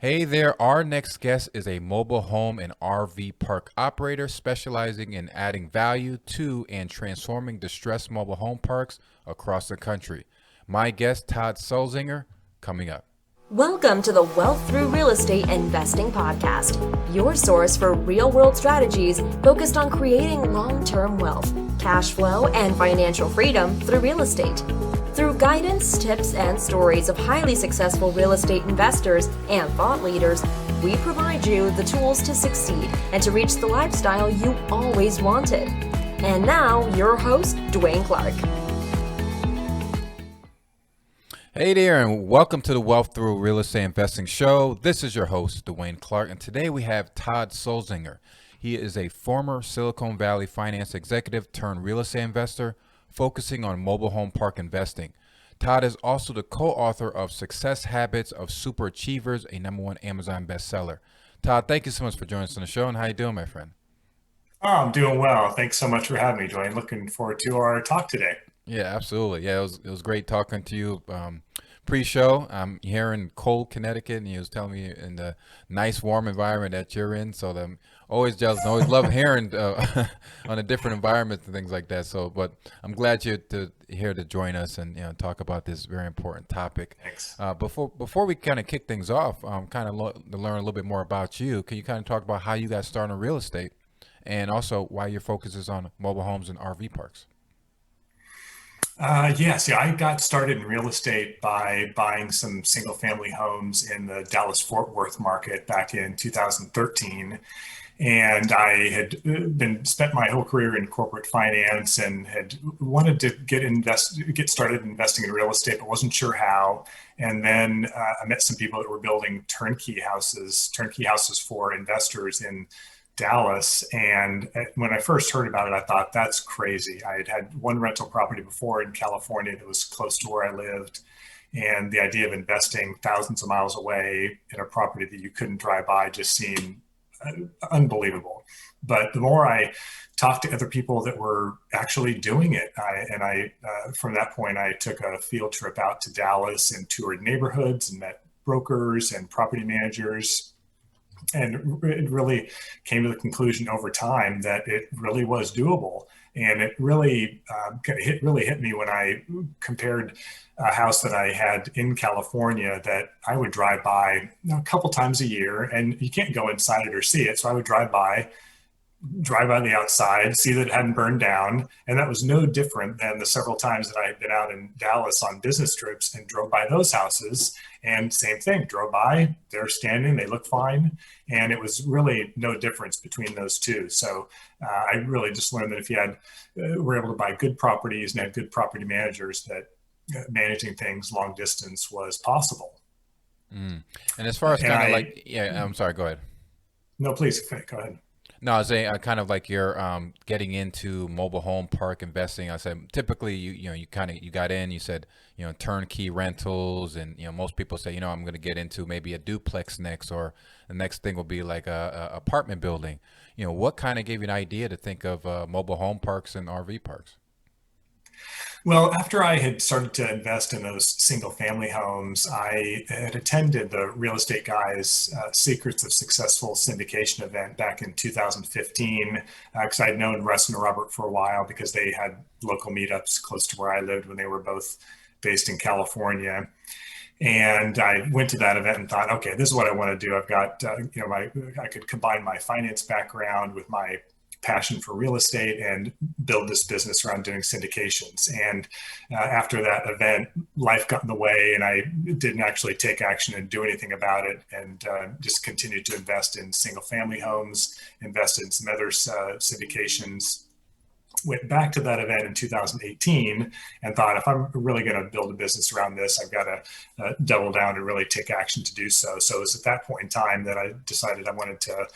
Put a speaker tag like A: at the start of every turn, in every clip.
A: Hey there, our next guest is a mobile home and RV park operator specializing in adding value to and transforming distressed mobile home parks across the country. My guest, Todd Sulzinger, coming up.
B: Welcome to the Wealth Through Real Estate Investing Podcast, your source for real world strategies focused on creating long term wealth, cash flow, and financial freedom through real estate. Through guidance, tips, and stories of highly successful real estate investors and thought leaders, we provide you the tools to succeed and to reach the lifestyle you always wanted. And now, your host, Dwaine Clarke.
A: Hey there, and welcome to the Wealth Through Real Estate Investing Show. This is your host, Dwaine Clarke, and today we have Todd Sulzinger. He is a former Silicon Valley finance executive turned real estate investor, focusing on mobile home park investing. Todd is also the co-author of Success Habits of Super Achievers, a #1 Amazon bestseller. Todd, thank you so much for joining us on the show, and how you doing, my friend?
C: Oh, I'm doing well. Thanks so much for having me, Dwayne. Looking forward to our talk today.
A: Yeah, absolutely. Yeah, it was great talking to you pre-show. I'm here in cold Connecticut, and you was telling me in the nice, warm environment that you're in. So I'm always jealous and always love hearing on the different environments and things like that. So, but I'm glad you're here to join us and talk about this very important topic.
C: Thanks.
A: Before we kind of kick things off, to learn a little bit more about you. Can you kind of talk about how you got started in real estate, and also why your focus is on mobile homes and RV parks?
C: Yeah, I got started in real estate by buying some single family homes in the Dallas Fort Worth market back in 2013. And I had spent my whole career in corporate finance and had wanted to get started investing in real estate, but wasn't sure how. And then I met some people that were building turnkey houses for investors in Dallas. And when I first heard about it, I thought, that's crazy. I had one rental property before in California that was close to where I lived. And the idea of investing thousands of miles away in a property that you couldn't drive by just seemed unbelievable. But the more I talked to other people that were actually doing it, from that point, I took a field trip out to Dallas and toured neighborhoods and met brokers and property managers. And it really came to the conclusion over time that it really was doable. And it really hit me when I compared a house that I had in California that I would drive by a couple times a year, and you can't go inside it or see it. So I would drive by the outside, see that it hadn't burned down. And that was no different than the several times that I had been out in Dallas on business trips and drove by those houses. And same thing, drove by, they're standing, they look fine. And it was really no difference between those two. So I really just learned that if you were able to buy good properties and had good property managers, that managing things long distance was possible.
A: And as far as I'm sorry, go ahead.
C: No, please, go ahead.
A: No, I was saying kind of like you're getting into mobile home park investing. I said typically you got in, you said turnkey rentals, and most people say I'm going to get into maybe a duplex next, or the next thing will be like a apartment building. What kind of gave you an idea to think of mobile home parks and RV parks?
C: Well, after I had started to invest in those single family homes, I had attended the Real Estate Guys Secrets of Successful Syndication event back in 2015, because I'd known Russ and Robert for a while because they had local meetups close to where I lived when they were both based in California. And I went to that event and thought, okay, this is what I want to do. I've got, I could combine my finance background with my passion for real estate and build this business around doing syndications. And after that event, life got in the way and I didn't actually take action and do anything about it, and just continued to invest in single family homes, invested in some other syndications. Went back to that event in 2018 and thought, if I'm really going to build a business around this, I've got to double down and really take action to do so. So it was at that point in time that I decided I wanted to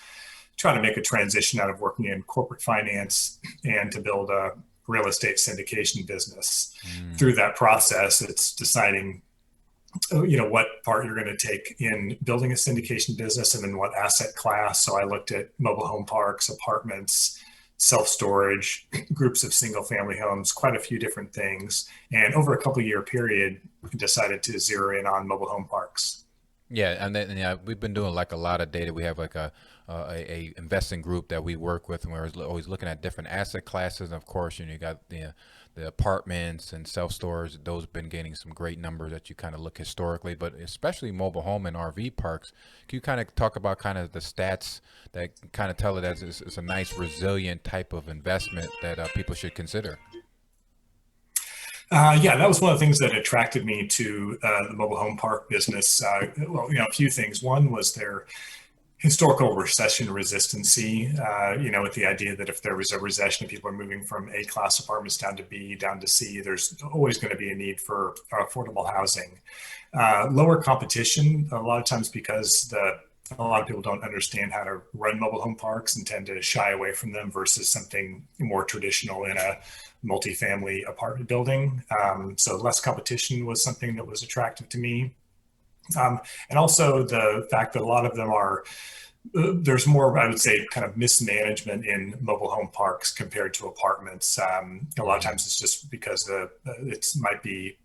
C: try to make a transition out of working in corporate finance and to build a real estate syndication business. Through that process, it's deciding, what part you're going to take in building a syndication business and then what asset class. So I looked at mobile home parks, apartments, self-storage, groups of single family homes, quite a few different things. And over a couple year period, decided to zero in on mobile home parks.
A: Yeah, and then yeah, we've been doing like a lot of data. We have like a investing group that we work with, and we're always looking at different asset classes. And of course, you got the apartments and self storage. Those have been gaining some great numbers that you kind of look historically, but especially mobile home and RV parks. Can you kind of talk about kind of the stats that kind of tell it as it's a nice resilient type of investment that people should consider?
C: Yeah, that was one of the things that attracted me to the mobile home park business. Well, a few things. One was their historical recession resistancy, with the idea that if there was a recession, people are moving from A class apartments down to B, down to C, there's always going to be a need for affordable housing. Lower competition, a lot of times because a lot of people don't understand how to run mobile home parks and tend to shy away from them versus something more traditional in a multifamily apartment building. So less competition was something that was attractive to me. And also the fact that a lot of them are, there's more, I would say, kind of mismanagement in mobile home parks compared to apartments. A lot of times it's just because it might be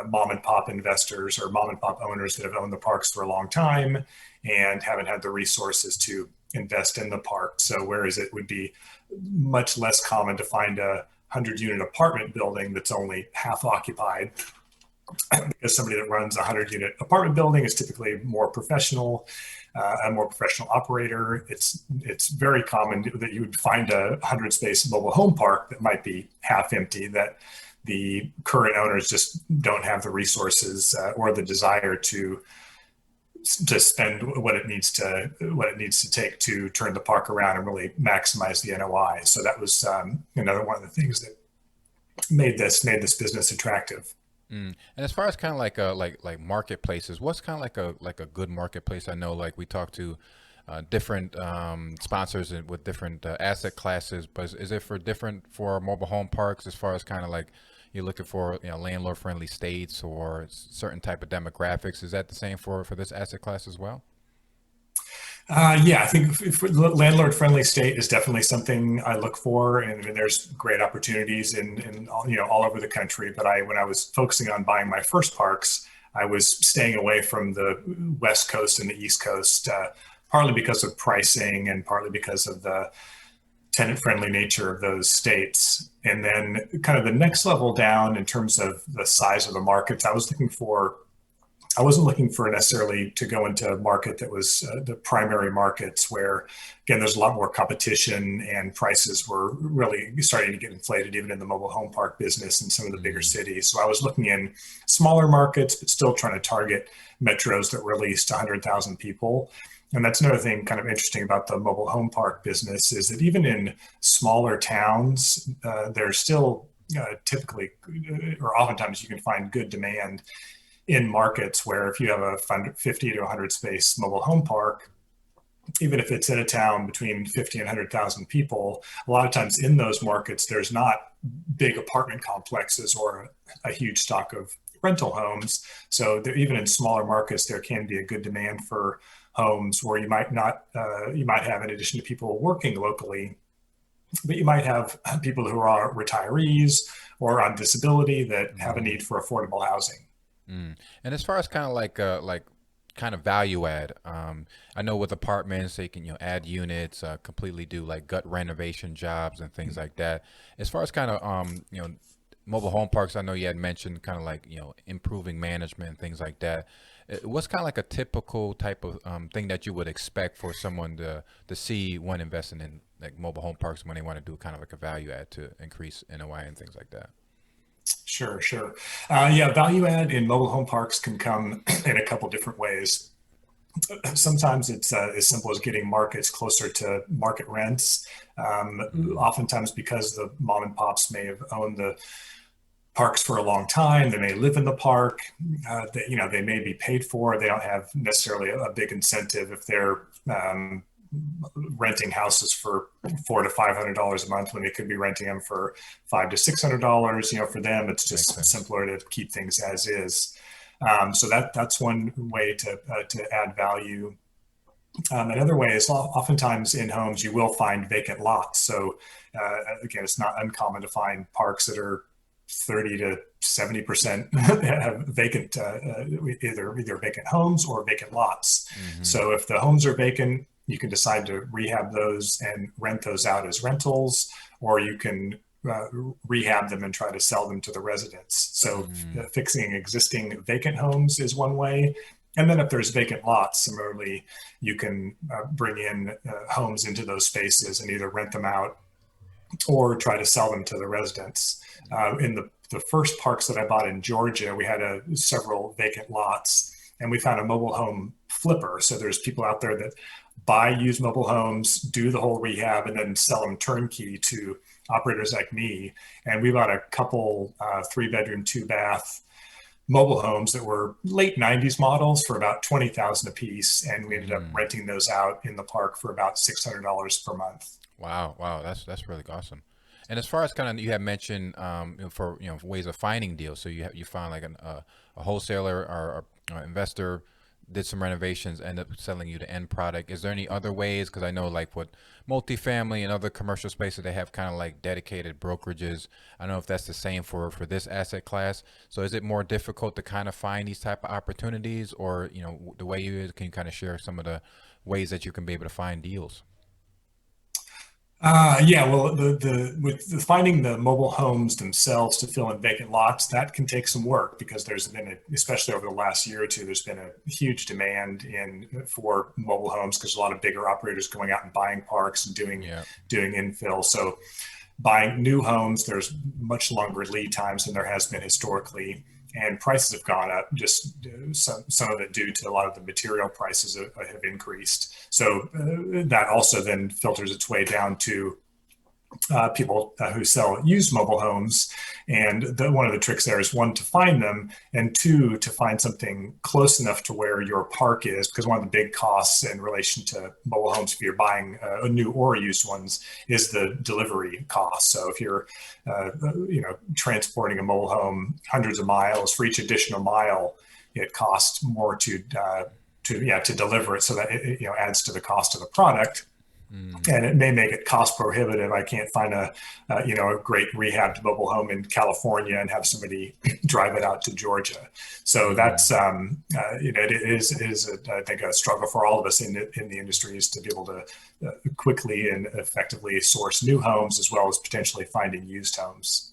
C: mom and pop investors or mom and pop owners that have owned the parks for a long time and haven't had the resources to invest in the park. So whereas it would be much less common to find a 100-unit apartment building that's only half occupied, because somebody that runs a 100-unit apartment building is typically more professional, a more professional operator. It's very common that you would find a 100-space mobile home park that might be half empty, that the current owners just don't have the resources or the desire to spend what it needs to take to turn the park around and really maximize the NOI. So that was another one of the things that made this business attractive.
A: And as far as kind of like marketplaces, what's kind of like a good marketplace? I know like we talked to different sponsors with different asset classes, but is it for mobile home parks as far as kind of like you're looking for landlord friendly states or certain type of demographics? Is that the same for this asset class as well?
C: Yeah, I think landlord-friendly state is definitely something I look for, and there's great opportunities in all over the country. But when I was focusing on buying my first parks, I was staying away from the West Coast and the East Coast, partly because of pricing and partly because of the tenant-friendly nature of those states. And then kind of the next level down in terms of the size of the markets, I wasn't looking for necessarily to go into a market that was the primary markets where, again, there's a lot more competition and prices were really starting to get inflated even in the mobile home park business in some of the bigger cities. So I was looking in smaller markets, but still trying to target metros that released 100,000 people. And that's another thing kind of interesting about the mobile home park business is that even in smaller towns, there's still typically, or oftentimes you can find good demand in markets where if you have a 50 to 100 space mobile home park, even if it's in a town between 50 and 100,000 people, a lot of times in those markets, there's not big apartment complexes or a huge stock of rental homes. So even in smaller markets, there can be a good demand for homes where you might have, in addition to people working locally, but you might have people who are retirees or on disability that have a need for affordable housing.
A: And as far as kind of like kind of value add, I know with apartments they can add units, completely do like gut renovation jobs and things like that. As far as kind of mobile home parks, I know you had mentioned kind of like improving management and things like that. What's kind of like a typical type of thing that you would expect for someone to see when investing in like mobile home parks when they want to do kind of like a value add to increase NOI and things like that?
C: Sure, sure. Yeah, value add in mobile home parks can come in a couple different ways. Sometimes it's as simple as getting markets closer to market rents. Oftentimes, because the mom and pops may have owned the parks for a long time, they may live in the park. They may be paid for. They don't have necessarily a big incentive if they're renting houses for $400 to $500 a month when they could be renting them for $500 to $600. For them, it's just simpler to keep things as is. So that's one way to add value. Another way is oftentimes in homes you will find vacant lots. So again, it's not uncommon to find parks that are 30 to 70% have vacant, either vacant homes or vacant lots.
A: Mm-hmm.
C: So if the homes are vacant, you can decide to rehab those and rent those out as rentals, or you can rehab them and try to sell them to the residents. So fixing existing vacant homes is one way. And then if there's vacant lots, similarly, you can bring in homes into those spaces and either rent them out or try to sell them to the residents. In the first parks that I bought in Georgia, we had several vacant lots, and we found a mobile home flipper. So there's people out there that buy used mobile homes, do the whole rehab, and then sell them turnkey to operators like me. And we bought a couple 3-bedroom, 2-bath mobile homes that were late 90s models for about $20,000 a piece, and we ended up renting those out in the park for about $600 per month.
A: Wow, that's really awesome. And as far as kind of, you have mentioned for ways of finding deals. So you find like a wholesaler or investor did some renovations, end up selling you the end product. Is there any other ways? Because I know like with multifamily and other commercial spaces, they have kind of like dedicated brokerages. I don't know if that's the same for this asset class. So is it more difficult to kind of find these type of opportunities, or the way can you kind of share some of the ways that you can be able to find deals?
C: Yeah, well, with finding the mobile homes themselves to fill in vacant lots, that can take some work, because there's been, especially over the last year or two, there's been a huge demand for mobile homes, because a lot of bigger operators going out and buying parks and doing infill. So buying new homes, there's much longer lead times than there has been historically. And prices have gone up, just some of it due to a lot of the material prices have increased. So that also then filters its way down to people who sell used mobile homes. And one of the tricks there is, one, to find them, and two, to find something close enough to where your park is, because one of the big costs in relation to mobile homes, if you're buying a new or used ones, is the delivery cost. So if you're transporting a mobile home hundreds of miles, for each additional mile, it costs more to deliver it, so that it adds to the cost of the product. And it may make it cost prohibitive. I can't find a great rehabbed mobile home in California and have somebody drive it out to Georgia. So that's it is I think a struggle for all of us in the industry, is to be able to quickly and effectively source new homes, as well as potentially finding used homes.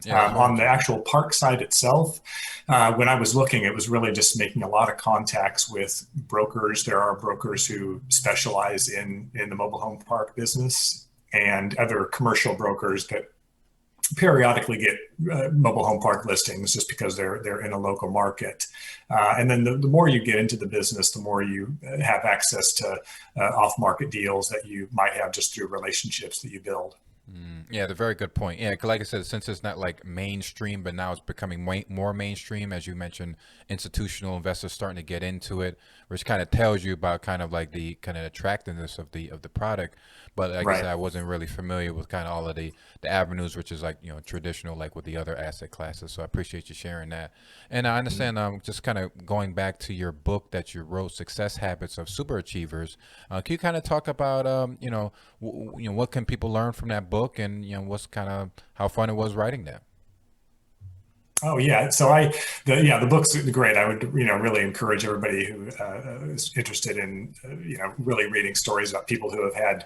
C: On the actual park side itself, when I was looking, it was really just making a lot of contacts with brokers. There are brokers who specialize in the mobile home park business, and other commercial brokers that periodically get mobile home park listings, just because they're in a local market. And then the more you get into the business, the more you have access to off-market deals that you might have just through relationships that you build.
A: Yeah, the very good point. Yeah, 'cause like I said, since it's not like mainstream, but now it's becoming more mainstream, as you mentioned, institutional investors starting to get into it, which kind of tells you about kind of like the kind of attractiveness of the product. But like I said, I wasn't really familiar with kind of all of the avenues, which is like traditional, like with the other asset classes. So I appreciate you sharing that. And I understand, just kind of going back to your book that you wrote, Success Habits of Super Achievers. Can you kind of talk about what can people learn from that book, and what's kind of how fun it was writing that?
C: Oh yeah, so the book's great. I would really encourage everybody who is interested in really reading stories about people who have had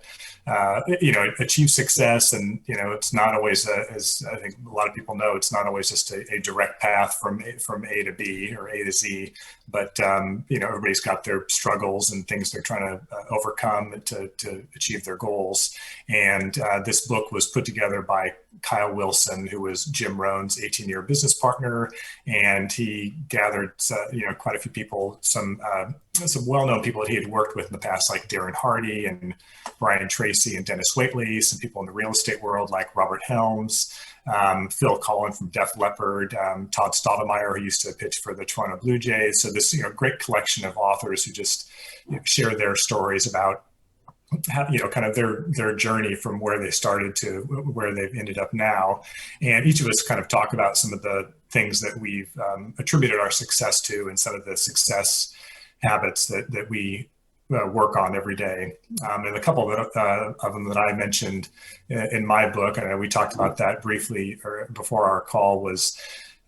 C: achieved success. And it's not always as I think a lot of people know, it's not always just a direct path from A to B or A to Z, but everybody's got their struggles and things they're trying to overcome to achieve their goals. And this book was put together by Kyle Wilson, who was Jim Rohn's 18-year business partner, and he gathered quite a few people, some well-known people that he had worked with in the past, like Darren Hardy and Brian Tracy and Dennis Waitley, some people in the real estate world like Robert Helms, Phil Collin from Def Leppard, Todd Stottlemyre, who used to pitch for the Toronto Blue Jays. So this great collection of authors who just share their stories about how, kind of their journey from where they started to where they've ended up now. And each of us kind of talk about some of the things that we've attributed our success to, and some of the success habits that we work on every day. And a couple of them that I mentioned in my book, and we talked about that briefly or before our call, was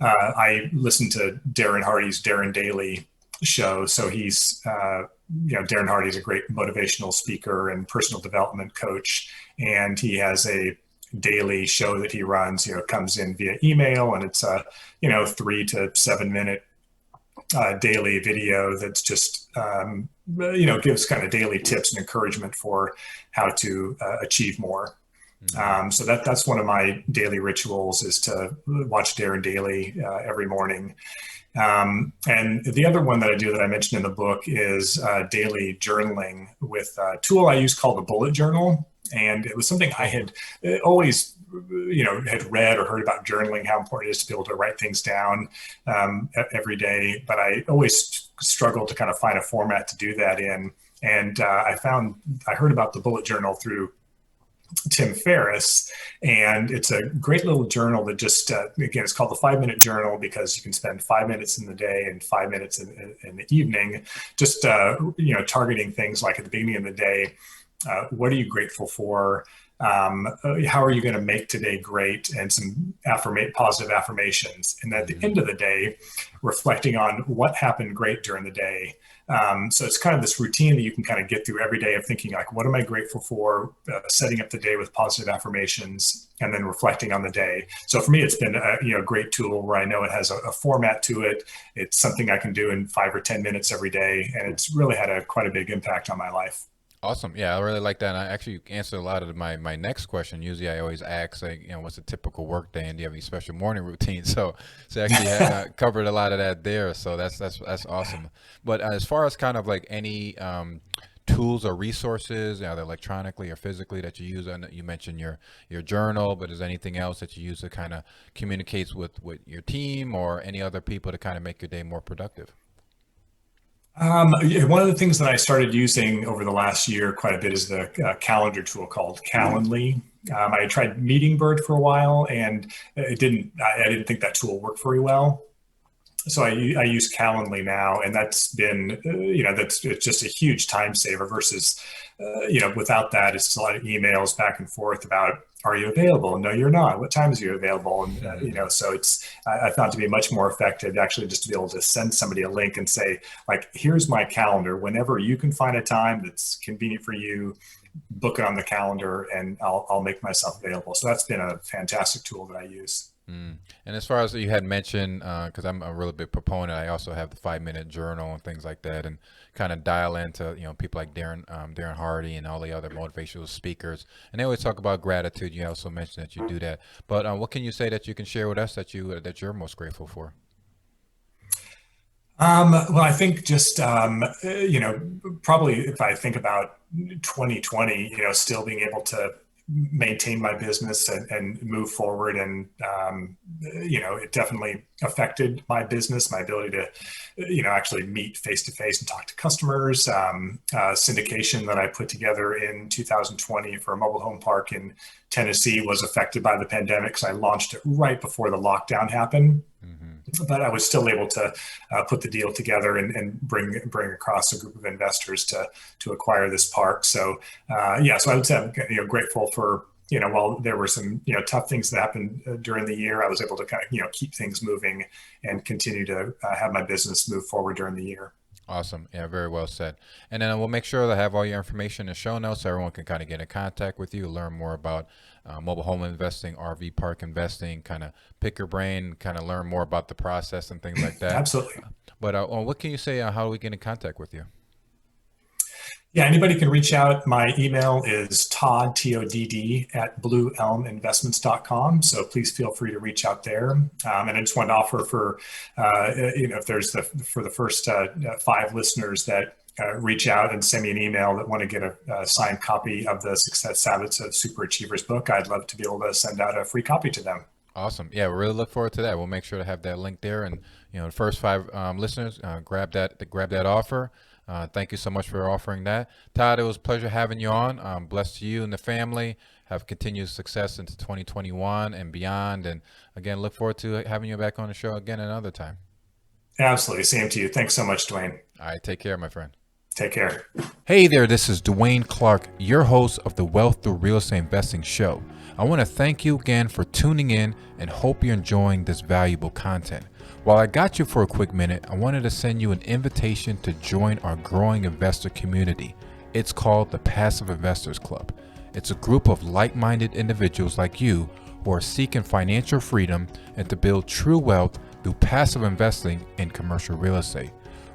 C: I listened to Darren Hardy's Darren Daily show. So he's, Darren Hardy is a great motivational speaker and personal development coach, and he has a daily show that he runs. Comes in via email, and it's a 3 to 7 minute daily video that's just gives kind of daily tips and encouragement for how to achieve more. So that's one of my daily rituals, is to watch Darren Daily every morning. And the other one that I do that I mentioned in the book is daily journaling with a tool I use called the bullet journal. And it was something I had always, had read or heard about journaling, how important it is to be able to write things down every day. But I always struggled to kind of find a format to do that in. And I heard about the bullet journal through Tim Ferriss, and it's a great little journal that just, again, it's called the 5-minute journal because you can spend 5 minutes in the day and 5 minutes in the evening, just, targeting things like at the beginning of the day. What are you grateful for? How are you going to make today great? And some positive affirmations. And at the end of the day, reflecting on what happened great during the day. So it's kind of this routine that you can kind of get through every day of thinking like, what am I grateful for? Setting up the day with positive affirmations, and then reflecting on the day. So for me, it's been a great tool where I know it has a format to it. It's something I can do in 5 or 10 minutes every day. And it's really had quite a big impact on my life.
A: Awesome. Yeah, I really like that. And I actually answered a lot of my next question. Usually I always ask, like, what's a typical work day, and do you have any special morning routine? So actually covered a lot of that there. So that's awesome. But as far as kind of like any tools or resources, either electronically or physically, that you use, and you mentioned your journal, but is there anything else that you use to kind of communicate with your team or any other people to kind of make your day more productive?
C: One of the things that I started using over the last year quite a bit is the calendar tool called Calendly. I tried Meeting Bird for a while, and I didn't think that tool worked very well. So I use Calendly now, and that's been, it's just a huge time saver versus, without that, it's a lot of emails back and forth about, are you available? No, you're not. What time is you available? And, so I found to be much more effective actually just to be able to send somebody a link and say, like, here's my calendar. Whenever you can find a time that's convenient for you, book it on the calendar, and I'll make myself available. So that's been a fantastic tool that I use.
A: And as far as you had mentioned, because I'm a really big proponent, I also have the 5-minute journal and things like that, and kind of dial into people like Darren Hardy and all the other motivational speakers, and they always talk about gratitude. You also mentioned that you do that, but what can you say that you can share with us that you're most grateful for?
C: Well, I think just probably if I think about 2020, still being able to maintain my business and move forward. And, it definitely affected my business, my ability to, actually meet face-to-face and talk to customers. Syndication that I put together in 2020 for a mobile home park in Tennessee was affected by the pandemic because I launched it right before the lockdown happened. But I was still able to put the deal together and bring across a group of investors to acquire this park. So so I would say I'm grateful for, while there were some tough things that happened during the year, I was able to kind of keep things moving and continue to have my business move forward during the year.
A: Awesome. Yeah, very well said. And then we'll make sure to have all your information in the show notes so everyone can kind of get in contact with you, learn more about mobile home investing, RV park investing, kind of pick your brain, kind of learn more about the process and things like that.
C: Absolutely.
A: But what can you say, how do we get in contact with you?
C: Yeah, anybody can reach out. My email is Todd, Todd, at blueelminvestments.com. So please feel free to reach out there. And I just wanted to offer for, if there's for the first 5 listeners that reach out and send me an email that want to get a signed copy of the Success Habits of Super Achievers book, I'd love to be able to send out a free copy to them.
A: Awesome. Yeah, we really look forward to that. We'll make sure to have that link there. And, the first 5 listeners, grab that offer. Thank you so much for offering that. Todd, it was a pleasure having you on. Blessed to you and the family. Have continued success into 2021 and beyond. And again, look forward to having you back on the show again another time.
C: Absolutely. Same to you. Thanks so much, Dwayne.
A: All right. Take care, my friend.
C: Take care.
A: Hey there, this is Dwaine Clarke, your host of the Wealth Through Real Estate Investing Show. I want to thank you again for tuning in and hope you're enjoying this valuable content. While I got you for a quick minute, I wanted to send you an invitation to join our growing investor community. It's called the Passive Investors Club. It's a group of like-minded individuals like you who are seeking financial freedom and to build true wealth through passive investing in commercial real estate.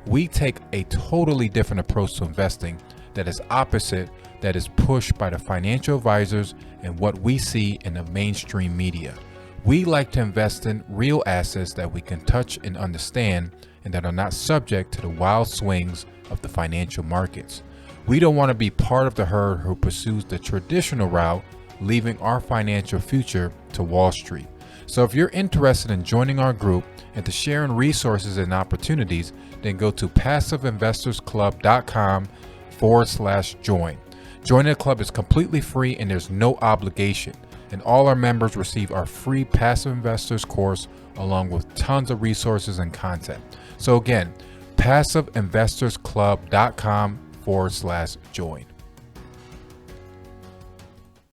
A: We take a totally different approach to investing that is opposite, that is pushed by the financial advisors and what we see in the mainstream media. We like to invest in real assets that we can touch and understand and that are not subject to the wild swings of the financial markets. We don't want to be part of the herd who pursues the traditional route, leaving our financial future to Wall Street. So if you're interested in joining our group and to sharing resources and opportunities, then go to passiveinvestorsclub.com/join. Joining the club is completely free and there's no obligation. And all our members receive our free Passive Investors course along with tons of resources and content. So again, passiveinvestorsclub.com/join.